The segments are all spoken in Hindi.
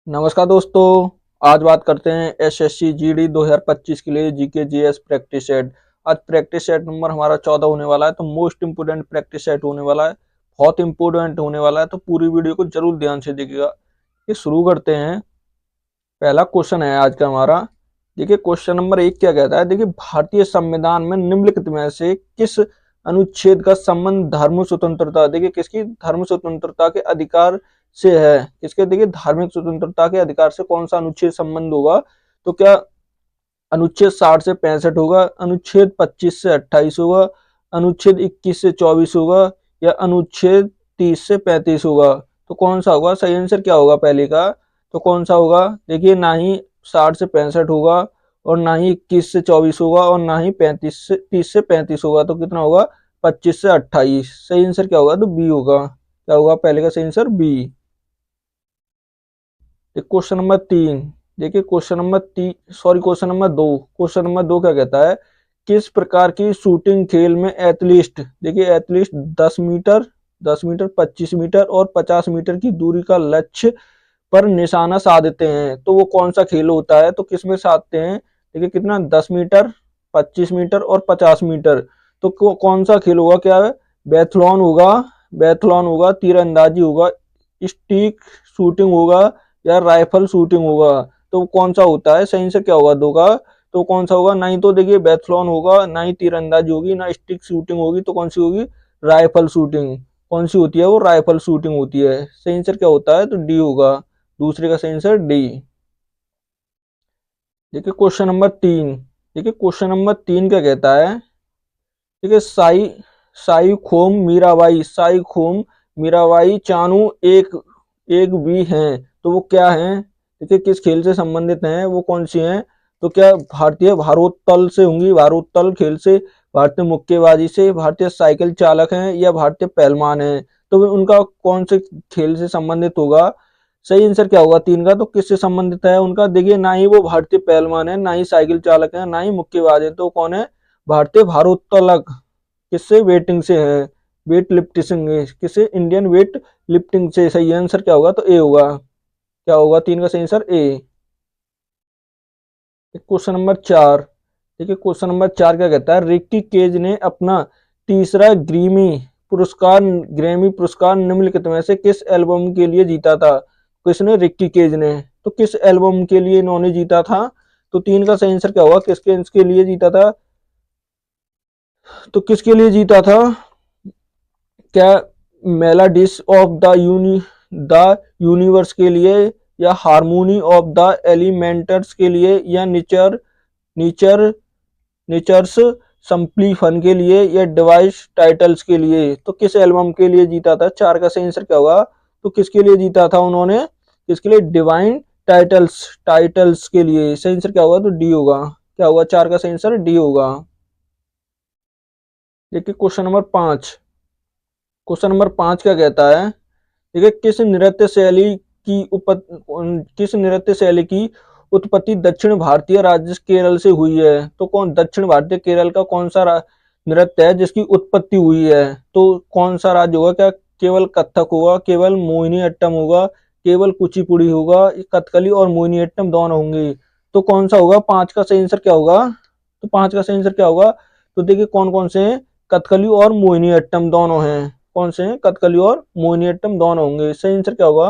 नमस्कार दोस्तों। आज बात करते हैं एसएससी जीडी 2025 के लिए जीके जीएस प्रैक्टिस सेट। आज प्रैक्टिस सेट नंबर हमारा 14 होने वाला है, तो मोस्ट इंपोर्टेंट प्रैक्टिस सेट होने वाला है, बहुत इंपोर्टेंट होने वाला है, तो पूरी वीडियो को जरूर ध्यान से देखिएगा। ये शुरू करते हैं। पहला क्वेश्चन है आज का हमारा। देखिए क्वेश्चन नंबर 1 क्या कहता है। देखिए भारतीय संविधान में निम्नलिखित में से किस अनुच्छेद का संबंध धर्म स्वतंत्रता, देखिए किसकी धर्म स्वतंत्रता के अधिकार से है, किसके देखिए धार्मिक स्वतंत्रता के अधिकार से कौन सा अनुच्छेद संबंध होगा। तो क्या अनुच्छेद 60 से 65 होगा, अनुच्छेद 25 से 28 होगा, अनुच्छेद 21 से 24 होगा, या अनुच्छेद 30 से 35 होगा। तो कौन सा होगा, सही आंसर क्या होगा पहले का। तो कौन सा होगा, देखिए ना ही 60 से 65 होगा, और ना ही 21 से 24 होगा, और ना ही 30 से 35 होगा। तो कितना होगा, 25 से 28। सही आंसर क्या होगा, तो बी होगा। क्या होगा पहले का सही आंसर, बी। Question number 3। देखिए क्वेश्चन नंबर 2। क्वेश्चन नंबर 2 क्या कहता है। किस प्रकार की शूटिंग खेल में एथलीट, देखिए एथलीट 10 मीटर 25 मीटर और 50 मीटर की दूरी का लक्ष्य पर निशाना साधते हैं, तो वो कौन सा खेल होता है। तो किसमें साधते हैं, देखिए कितना 10 मीटर 25 मीटर और 50 मीटर। तो कौन सा खेल होगा, क्या है, बैथलॉन होगा, तीरंदाजी होगा, स्टिक शूटिंग होगा, या राइफल शूटिंग होगा। तो कौन सा होता है, सही आंसर क्या होगा दो का। तो कौन सा होगा, ना ही तो देखिए बैथलॉन होगा, ना ही तीरंदाजी होगी, ना स्टिक शूटिंग होगी। तो कौन सी होगी, राइफल शूटिंग। कौन सी होती है, वो राइफल शूटिंग होती है। सही आंसर क्या होता है, तो डी होगा। दूसरे का सही आंसर डी। देखिए क्वेश्चन नंबर 3। देखिए क्वेश्चन नंबर 3 क्या कहता है। देखिए साई खोम मीराबाई चानू एक एक भी हैं, तो वो क्या हैं। देखिए किस खेल से संबंधित हैं, वो कौन सी हैं। तो क्या भारतीय भारोत्तोलन से होंगी, भारोत्तोलन खेल से, भारतीय मुक्केबाजी से, भारतीय साइकिल चालक हैं, या भारतीय पहलवान हैं। तो उनका कौन से खेल से संबंधित होगा। सही आंसर क्या होगा 3 का। तो किससे संबंधित है उनका, देखिए ना ही वो भारतीय पहलवान है, ना ही साइकिल चालक है, ना ही मुक्केबाज है। तो कौन है, भारतीय भारोत्तोलक। किससे, वेटिंग से है, वेट लिफ्टिंग, किससे, इंडियन वेट लिफ्टिंग से। सही आंसर क्या होगा, तो ए होगा। क्या होगा 3 का सही आंसर, ए। Question number 4। देखिए क्वेश्चन नंबर 4 क्या कहता है। रिक्की केज ने अपना तीसरा ग्रैमी पुरस्कार निम्नलिखित में से किस एल्बम के लिए जीता था। किसने, रिक्की केज ने। तो किस एल्बम के लिए इन्होंने जीता था। तो 3 का सही आंसर क्या होगा, किसके लिए जीता था। तो किसके लिए जीता था, क्या मेलाडिस ऑफ द यूनिवर्स के लिए, या हारमोनी ऑफ द एलिमेंट्स के लिए, या नेचर नेचर्स सम्प्लीफन के लिए, या डिवाइस टाइटल्स के लिए। तो किस एल्बम के लिए जीता था, 4 का सही आंसर क्या होगा। तो किसके लिए जीता था उन्होंने, किसके लिए, डिवाइन टाइटल्स के लिए। सही आंसर क्या होगा, तो डी होगा। क्या होगा 4 का सही आंसर, डी होगा। देखिए क्वेश्चन नंबर 5। क्वेश्चन नंबर 5 क्या कहता है। देखिए किस नृत्य शैली की उत्पत्ति दक्षिण भारतीय राज्य केरल से हुई है। तो कौन, दक्षिण भारतीय केरल का कौन सा नृत्य है जिसकी उत्पत्ति हुई है। तो कौन सा राज्य होगा, क्या केवल कथक होगा, केवल मोहिनी अट्टम होगा, केवल कुचिपुड़ी होगा, कथकली और मोहिनी अट्टम दोनों होंगे। तो कौन सा होगा, 5 का सही आंसर क्या होगा। तो 5 का सही आंसर क्या होगा। तो देखिए कौन कौन से हैं, कथकली और मोहिनी अट्टम दोनों हैं। कौन से हैं, कथकली और मोहिनीअट्टम दोनों होंगे। सही आंसर क्या होगा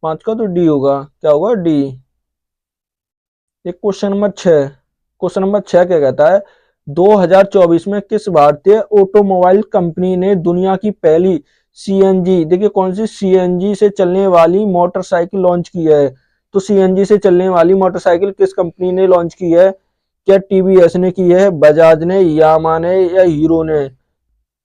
5 का, तो डी होगा। क्या होगा, डी। एक क्वेश्चन नंबर 6। क्वेश्चन नंबर 6 क्या कहता है। 2024 में किस भारतीय ऑटोमोबाइल कंपनी ने दुनिया की पहली सीएनजी, देखिए कौन सी, सीएनजी से चलने वाली मोटरसाइकिल लॉन्च की है। तो सीएनजी से चलने वाली मोटरसाइकिल किस कंपनी ने लॉन्च की है। क्या टीवीएस ने की है, बजाज ने, यामा ने, या हीरो ने।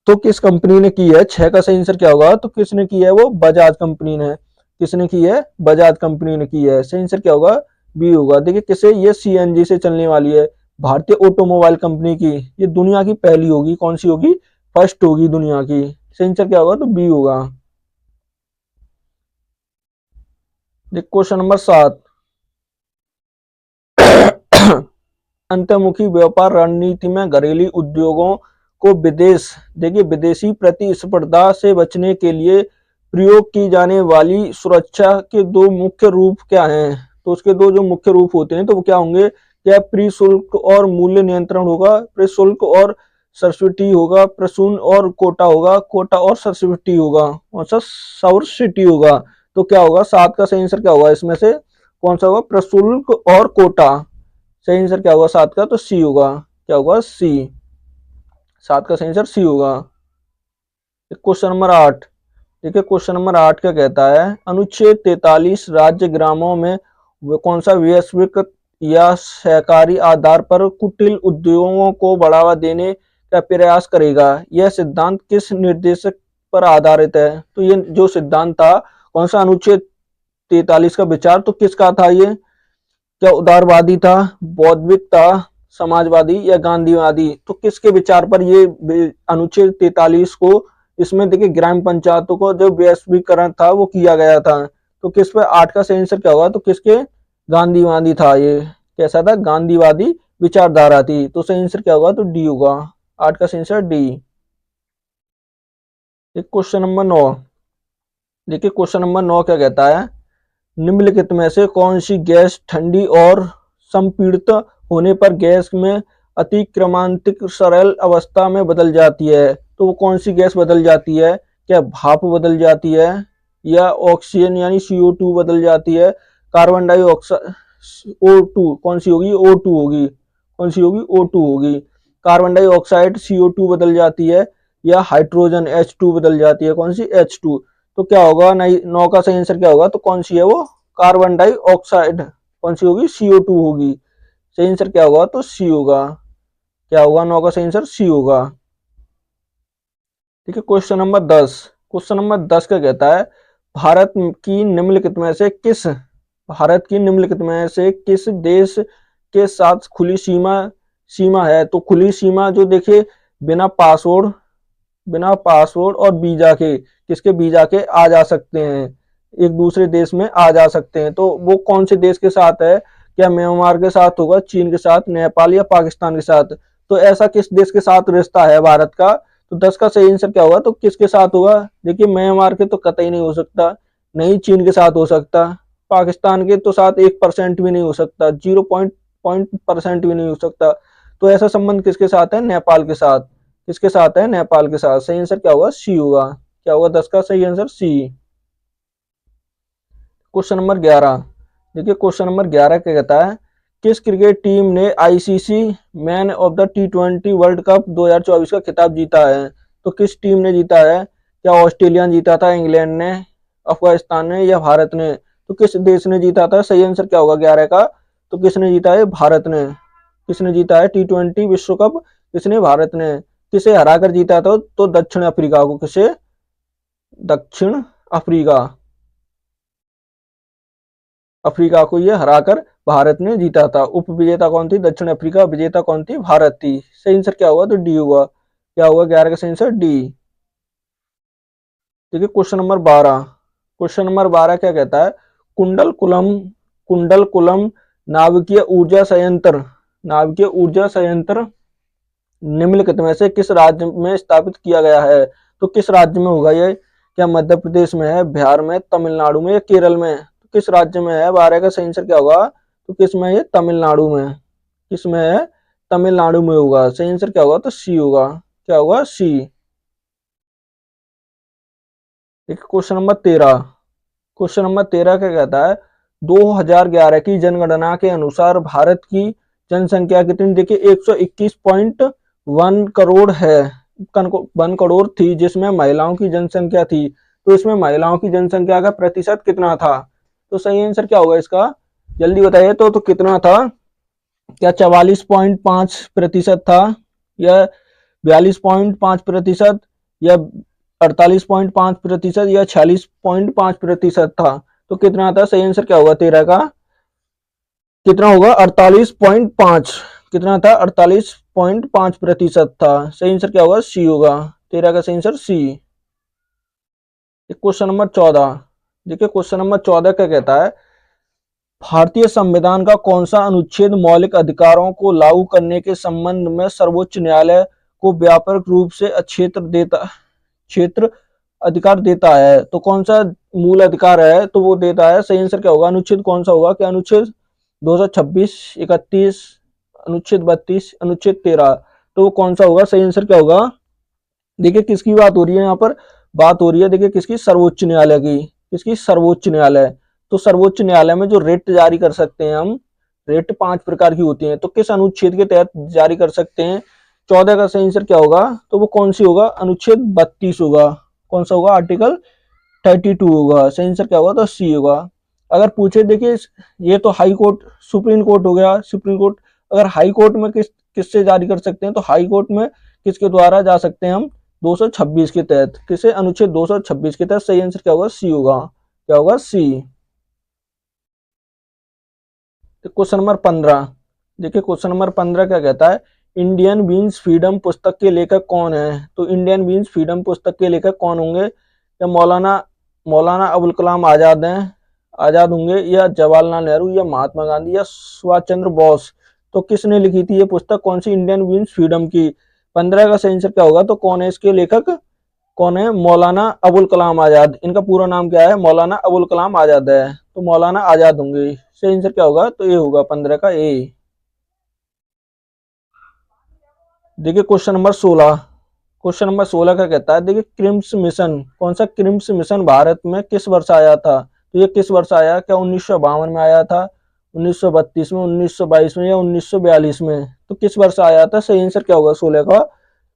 तो किस कंपनी ने की है, 6 का सही आंसर क्या होगा। तो किसने की है, वो बजाज कंपनी ने। किसने की है, बजाज कंपनी ने की है। सही आंसर क्या होगा, बी होगा। देखिए किसे, ये सीएनजी से चलने वाली है, भारतीय ऑटोमोबाइल कंपनी की। ये दुनिया की पहली होगी, कौन सी होगी, फर्स्ट होगी दुनिया की। सही आंसर क्या होगा, तो बी होगा। Question number 7। अंतर्मुखी व्यापार रणनीति में घरेलू उद्योगों को विदेशी प्रतिस्पर्धा से बचने के लिए प्रयोग की जाने वाली सुरक्षा के दो मुख्य रूप क्या हैं? तो उसके दो जो मुख्य रूप होते हैं तो वो क्या होंगे? क्या प्रशुल्क और मूल्य नियंत्रण होगा, प्रशुल्क और सब्सिडी होगा, प्रशून और कोटा होगा, कोटा और सब्सिडी होगा, कौन सा? सब्सिडी होगा। तो क्या होगा? 7 का सही आंसर क्या होगा इसमें से? कौन सा होगा? प्रशुल्क और कोटा। सही आंसर क्या होगा 7 का? तो सी होगा। क्या होगा? सी। 7 का सही आंसर सी होगा। Question number 8। देखिए क्वेश्चन नंबर 8 क्या कहता है? अनुच्छेद 43 राज्य ग्रामों में कौन सा वैश्विक या सहकारी आधार पर कुटीर उद्योगों को बढ़ावा देने का प्रयास करेगा? यह सिद्धांत किस निर्देशक पर आधारित है? तो ये जो सिद्धांत था कौन सा? अनुच्छेद 43 का विचार तो किसका था ये? क्या उदारवादी था, बौद्धिक था, समाजवादी या गांधीवादी? तो किसके विचार पर ये अनुच्छेद 43 को, इसमें देखिए ग्राम पंचायतों को जो वैश्वीकरण था वो किया गया था। तो किस पे? 8 का सही आंसर क्या होगा? तो किसके? गांधीवादी था ये। कैसा था? गांधीवादी विचारधारा थी। तो सही आंसर क्या होगा? तो डी होगा। 8 का सही आंसर डी। Question number 9। देखिए क्वेश्चन नंबर 9 क्या कहता है? निम्नलिखित में से कौन सी गैस ठंडी और संपीड़ित होने पर गैस में अतिक्रांतिक सरल अवस्था में बदल जाती है? तो वो कौन सी गैस बदल जाती है? क्या भाप बदल जाती है, या ऑक्सीजन यानी CO2 बदल जाती है, कार्बन डाइऑक्साइड O2 कौन सी होगी? O2 होगी। कौन सी होगी? O2 होगी। कार्बन डाइऑक्साइड CO2 बदल जाती है, या हाइड्रोजन H2 बदल जाती है? कौन सी? H2। तो क्या होगा? 9 का सही आंसर क्या होगा? तो कौन सी है वो? Carbon dioxide. कौन सी होगी? CO2 होगी। सही आंसर क्या होगा? तो सी होगा। क्या होगा? 9 का सही आंसर सी होगा। ठीक है क्वेश्चन नंबर 10। क्वेश्चन नंबर 10 क्या कहता है? भारत की निम्नलिखित में से किस भारत की निम्नलिखित में से किस देश के साथ खुली सीमा सीमा है? तो खुली सीमा जो देखिए बिना पासपोर्ट और वीजा के, किसके? वीजा के आ जा सकते हैं, एक दूसरे देश में आ जा सकते हैं। तो वो कौन से देश के साथ है? क्या म्यांमार के साथ होगा, चीन के साथ, नेपाल या पाकिस्तान के साथ? तो ऐसा किस देश के साथ रिश्ता है भारत का? तो 10 का सही आंसर क्या होगा? तो किसके साथ होगा? देखिए म्यांमार के तो कतई नहीं हो सकता, नहीं चीन के साथ हो सकता, पाकिस्तान के तो साथ 1% भी नहीं हो सकता, 0% भी नहीं हो सकता। तो ऐसा संबंध किसके साथ है? नेपाल के साथ। किसके साथ है? नेपाल के साथ। सही आंसर क्या होगा? सी होगा। क्या होगा? 10 का सही आंसर सी। Question number 11। देखिए क्वेश्चन नंबर 11 क्या कहता है? किस क्रिकेट टीम ने ICC man of the T20 world cup 2024 का खिताब जीता है? तो किस टीम ने जीता है? क्या ऑस्ट्रेलिया ने जीता था, इंग्लैंड ने, अफगानिस्तान ने या भारत ने? तो किस देश ने जीता था? सही आंसर क्या होगा 11 का? तो किसने जीता है? भारत ने। किसने जीता है T20 विश्व कप? किसने? भारत ने। किसे हराकर जीता था? तो दक्षिण अफ्रीका को। किसे? दक्षिण अफ्रीका। अफ्रीका को ये हराकर भारत ने जीता था। उप विजेता कौन थी? दक्षिण अफ्रीका। विजेता कौन थी? भारत थी। सही आंसर क्या हुआ? तो डी हुआ। क्या हुआ? 11 का सही आंसर डी। देखिए क्वेश्चन नंबर 12। क्वेश्चन नंबर 12 क्या कहता है? कुंडलकुलम नाभिकीय ऊर्जा संयंत्र निम्नलिखित में से किस राज्य में स्थापित किया गया है? तो किस राज्य में होगा ये? क्या मध्य प्रदेश में है, बिहार में, तमिलनाडु में या केरल में? तो किस राज्य में है? 12 का सही आंसर क्या होगा? तो किस में है? तमिलनाडु में। किस में है? तमिलनाडु में होगा। सही आंसर क्या होगा? तो सी होगा। क्या होगा? सी। एक क्वेश्चन नंबर 13। क्वेश्चन नंबर 13 क्या कहता है? 2011 की जनगणना के अनुसार भारत की जनसंख्या कितनी? देखिए 121.1 करोड़ है, 1 करोड़ थी, जिसमें महिलाओं की जनसंख्या थी। तो इसमें महिलाओं की जनसंख्या का प्रतिशत कितना था? तो सही आंसर क्या होगा इसका? जल्दी बताइए। तो कितना था? क्या 44.5% था, या 42.5%, या 48.5%, या 46.5% था? तो कितना था? सही आंसर क्या होगा 13 का? कितना होगा? 48.5। कितना था? 48.5% था। सही आंसर क्या होगा? सी होगा। 13 का सही आंसर सी। Question number 14। देखिए क्वेश्चन नंबर 14 क्या कहता है? भारतीय संविधान का कौन सा अनुच्छेद मौलिक अधिकारों को लागू करने के संबंध में सर्वोच्च न्यायालय को व्यापक रूप से क्षेत्र अधिकार देता है। तो कौन सा मूल अधिकार है, तो वो देता है, सही आंसर क्या होगा, अनुच्छेद कौन सा होगा, क्या अनुच्छेद 226, 31, अनुच्छेद 32, अनुच्छेद 13, तो वो कौन सा होगा, सही आंसर क्या होगा। देखिए किसकी बात हो रही है यहाँ पर, बात हो रही है देखिए किसकी, सर्वोच्च न्यायालय की, किसकी, सर्वोच्च न्यायालय। तो सर्वोच्च न्यायालय में जो रिट जारी कर सकते हैं हम, रिट 5 प्रकार की होती है, तो किस अनुच्छेद के तहत जारी कर सकते हैं, 14 का सही आंसर क्या होगा, तो वो कौन सी होगा, अनुच्छेद 32 होगा। कौन सा होगा, आर्टिकल 32 होगा, सही आंसर क्या होगा, तो सी होगा। अगर पूछे देखिए, ये तो हाई कोर्ट, सुप्रीम कोर्ट हो गया, सुप्रीम कोर्ट, अगर हाई कोर्ट में किससे जारी कर सकते हैं, तो हाई कोर्ट में किसके द्वारा जा सकते हैं हम, 226 के तहत, किसे, अनुच्छेद 226 के तहत, सही आंसर क्या होगा, सी होगा, क्या होगा, सी। तो क्वेश्चन नंबर 15, देखिए क्वेश्चन नंबर 15 क्या कहता है, इंडियन बीन्स फ्रीडम पुस्तक के लेखक कौन है, तो इंडियन बीन्स फ्रीडम पुस्तक के लेखक कौन होंगे, या मौलाना मौलाना अबुल कलाम आजाद हैं, आजाद होंगे, या जवाहरलाल नेहरू, या महात्मा गांधी, या सुभाष चंद्र बोस। तो किसने लिखी थी ये पुस्तक, कौन सी, इंडियन बीन्स फ्रीडम की। 15 का सही आंसर क्या होगा, तो कौन है इसके लेखक, कौन है, मौलाना अबुल कलाम आजाद। इनका पूरा नाम क्या है, मौलाना अबुल कलाम आजाद है, तो मौलाना आजाद होंगे। सही आंसर क्या होगा, तो ए होगा, 15 का ए। देखिए क्वेश्चन नंबर 16, क्वेश्चन नंबर 16 का कहता है, देखिए क्रिम्स मिशन, कौन सा क्रिम्स मिशन भारत में किस वर्ष आया था, तो ये किस वर्ष आया, क्या 1952 में आया था, 1932 में, 1922 में, या 1942 में, तो किस वर्ष आया था, सही आंसर क्या होगा 16 का,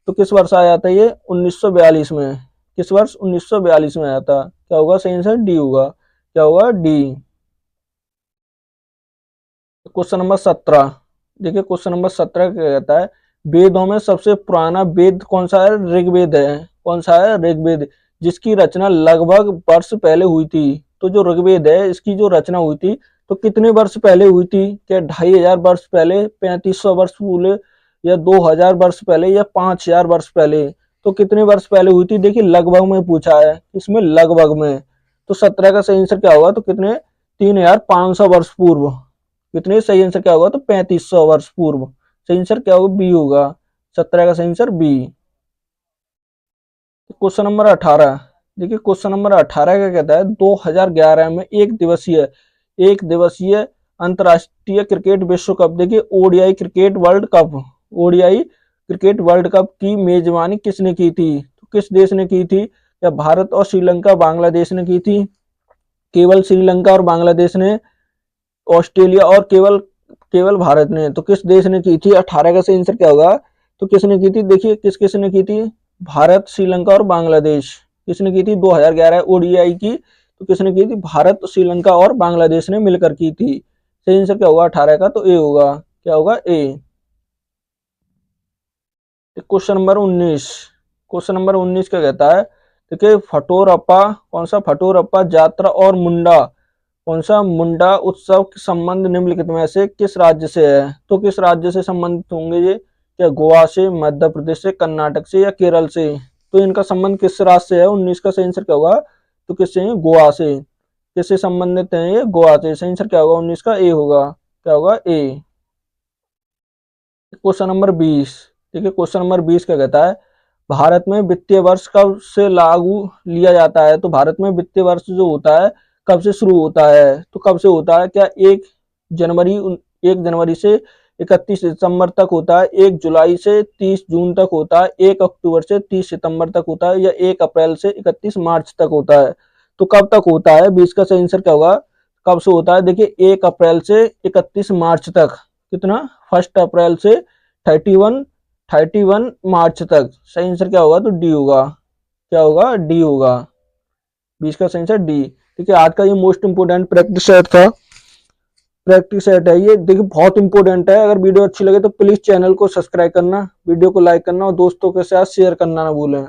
तो किस वर्ष आया था ये, 1942 में, किस वर्ष, 1942 में आया था, क्या होगा, सही आंसर डी होगा, क्या होगा, डी। क्वेश्चन नंबर 17, देखिए क्वेश्चन नंबर 17 क्या कहता है, वेदों में सबसे पुराना वेद कौन सा है, ऋग्वेद है, कौन सा है, ऋग्वेद, जिसकी रचना लगभग वर्ष पहले हुई थी। तो जो ऋग्वेद है इसकी जो रचना हुई थी, तो कितने वर्ष पहले हुई थी, क्या 2500 वर्ष पहले, 3500 वर्ष पहले, या 2000 वर्ष पहले, या 5000 वर्ष पहले, तो कितने वर्ष पहले हुई थी, देखिए लगभग में पूछा है, इसमें लगभग में, तो 17 का सही आंसर क्या होगा, तो कितने, 3500 वर्ष पूर्व, कितने, सही आंसर क्या होगा, तो 3500 वर्ष पूर्व, सही आंसर क्या होगा, बी होगा, 17 का सही आंसर बी। क्वेश्चन नंबर 18, देखिए क्वेश्चन नंबर 18 क्या कहता है, 2011 में एक दिवसीय अंतरराष्ट्रीय क्रिकेट विश्व कप, देखिए ODI cricket world cup, ODI cricket world cup की मेजबानी किसने की थी, तो किस देश ने की थी, या भारत और श्रीलंका, बांग्लादेश ने की थी, केवल श्रीलंका और बांग्लादेश ने, ऑस्ट्रेलिया और केवल केवल भारत ने, तो किस देश ने की थी, 18 का सही आंसर क्या होगा, तो किसने की थी, देखिए किस किसने की थी, भारत, श्रीलंका और बांग्लादेश, किसने की थी 2011 ओडीआई की, तो किसने की थी, भारत, श्रीलंका और बांग्लादेश ने मिलकर की थी। सही आंसर क्या होगा 18 का, तो ए होगा, क्या होगा, ए। क्वेश्चन नंबर 19, क्वेश्चन नंबर 19 क्या कहता है, देखिए फटोरप्पा, कौन सा, फटोरप्पा जात्रा और मुंडा, कौन सा, मुंडा उत्सव के संबंध निम्नलिखित में से किस राज्य से है, तो किस राज्य से संबंधित होंगे ये, क्या गोवा से, मध्य प्रदेश से, कर्नाटक से, या केरल से, तो इनका संबंध किस राज्य से है, 19 का सही आंसर क्या होगा, तो किससे, गोवा से, किससे संबंधित है ये, गोवा से, सही आंसर क्या होगा, 19 का ए होगा, क्या होगा, ए। क्वेश्चन नंबर 20, देखिए क्वेश्चन नंबर 20 क्या कहता है, भारत में वित्तीय वर्ष कब से लागू लिया जाता है, तो भारत में वित्तीय वर्ष जो होता है कब से शुरू होता है, तो कब से होता है, क्या 1 जनवरी से 31 दिसंबर तक होता है, 1 जुलाई से 30 जून तक होता है, 1 अक्टूबर से 30 सितंबर तक होता है, या 1 अप्रैल से 31 मार्च तक होता है, तो कब तक होता है, 20 का सही आंसर क्या होगा, कब से होता है, देखिए 1 अप्रैल से 31 मार्च तक, कितना, 1 अप्रैल से 31 मार्च तक, सही आंसर क्या होगा, तो डी होगा, क्या होगा, डी होगा, 20 का सही आंसर डी। ठीक है, आज का ये मोस्ट इंपोर्टेंट प्रैक्टिस सेट था, प्रैक्टिस सेट है ये, देखिए बहुत इंपॉर्टेंट है। अगर वीडियो अच्छी लगे तो प्लीज चैनल को सब्सक्राइब करना, वीडियो को लाइक करना और दोस्तों के साथ शेयर करना ना भूलें।